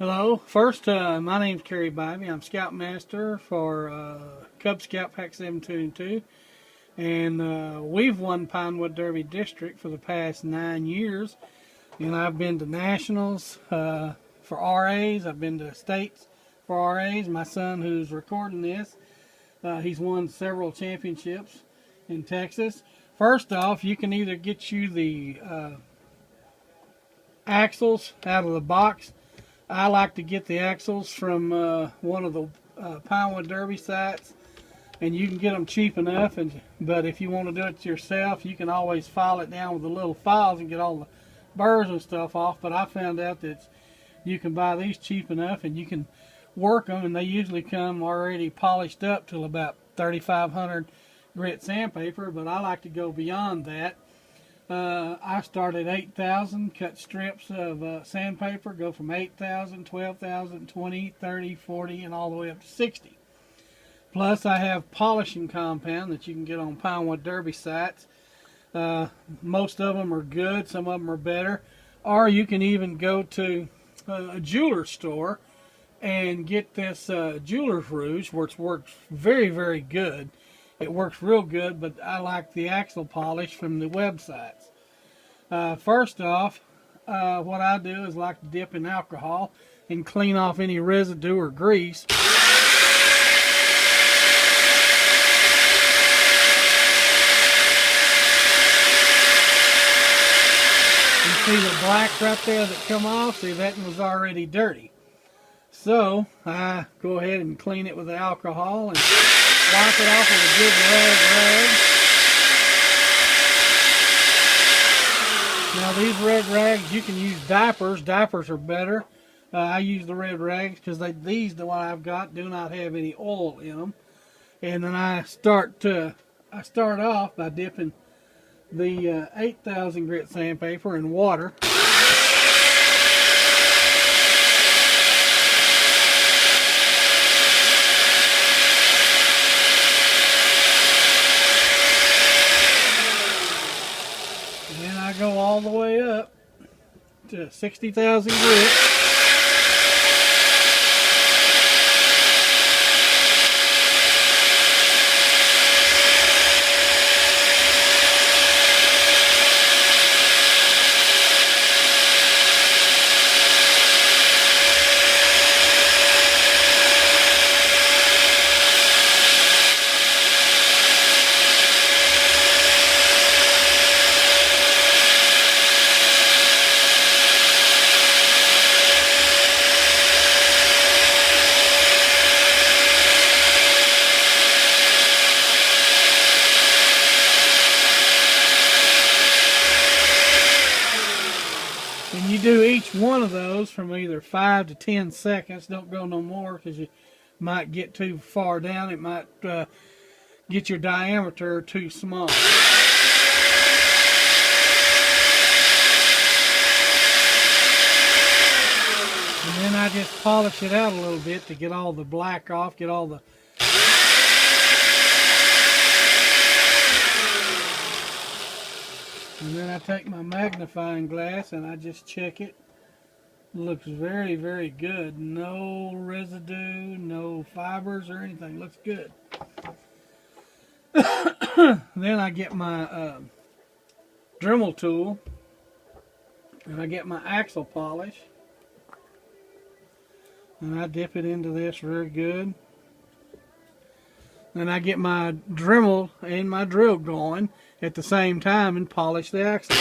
Hello. First, my name's Kerry Bybee. I'm Scoutmaster for Cub Scout Pack 722, and we've won Pinewood Derby District for the past 9 years. And I've been to nationals for RAs. I've been to states for RAs. My son, who's recording this, he's won several championships in Texas. First off, you can either get you the axles out of the box. I like to get the axles from one of the Pinewood Derby sites, and you can get them cheap enough. But if you want to do it yourself, you can always file it down with the little files and get all the burrs and stuff off. But I found out that you can buy these cheap enough, and you can work them, and they usually come already polished up to about 3,500 grit sandpaper. But I like to go beyond that. I start at 8,000, cut strips of sandpaper, go from 8,000, 12,000, 20, 30, 40, and all the way up to 60. Plus, I have polishing compound that you can get on Pinewood Derby sites. Most of them are good, some of them are better. Or you can even go to a jeweler store and get this jeweler's rouge, which works very, very good. It works real good, but I like the axle polish from the websites. First off, what I do is like to dip in alcohol and clean off any residue or grease. You see the black right there that come off? See, that was already dirty. So I go ahead and clean it with the alcohol and wipe it off with a good rag. Now these red rags, you can use diapers. Diapers are better. I use the red rags because these, the one I've got, do not have any oil in them. And then I start off by dipping the 8,000 grit sandpaper in water. Go all the way up to 60,000 grit. And you do each one of those from either 5 to 10 seconds. Don't go no more because you might get too far down. It might get your diameter too small. And then I just polish it out a little bit to get all the black off, get all the And then I take my magnifying glass and I just check it. Looks very, very good. No residue, no fibers or anything. Looks good. Then I get my Dremel tool and I get my axle polish and I dip it into this very good. Then I get my Dremel and my drill going at the same time and polish the axle.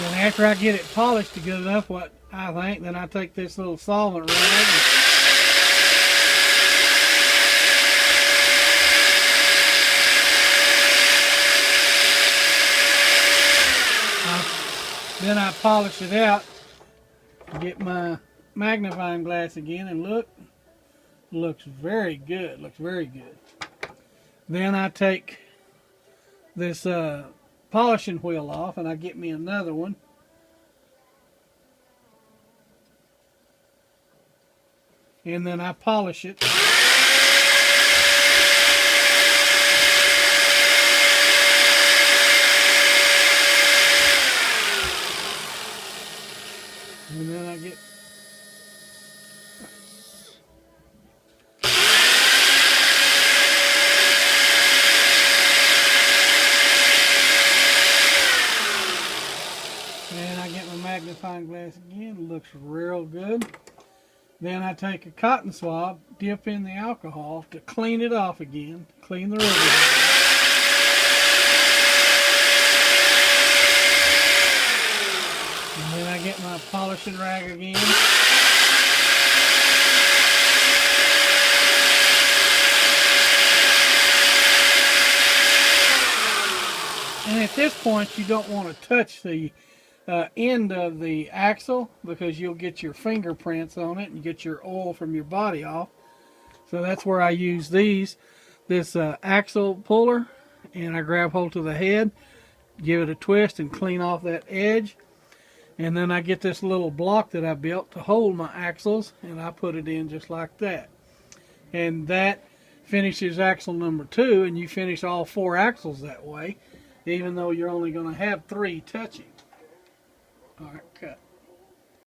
And after I get it polished to good enough, what I think, then I take this little solvent rag and then I polish it out Get my magnifying glass again and look. Looks very good. Looks very good. Then I take this polishing wheel off and I get me another one. And then I polish it. And then I get my magnifying glass again. Looks real good. Then I take a cotton swab, dip in the alcohol to clean it off again, clean the rubber. And then I get my polishing rag again. And at this point, you don't want to touch the end of the axle because you'll get your fingerprints on it and you get your oil from your body off. So that's where I use this axle puller, and I grab hold to the head, give it a twist and clean off that edge. And then I get this little block that I built to hold my axles, and I put it in just like that. And that finishes axle number 2, and you finish all 4 axles that way, even though you're only going to have 3 touching. All right, cut.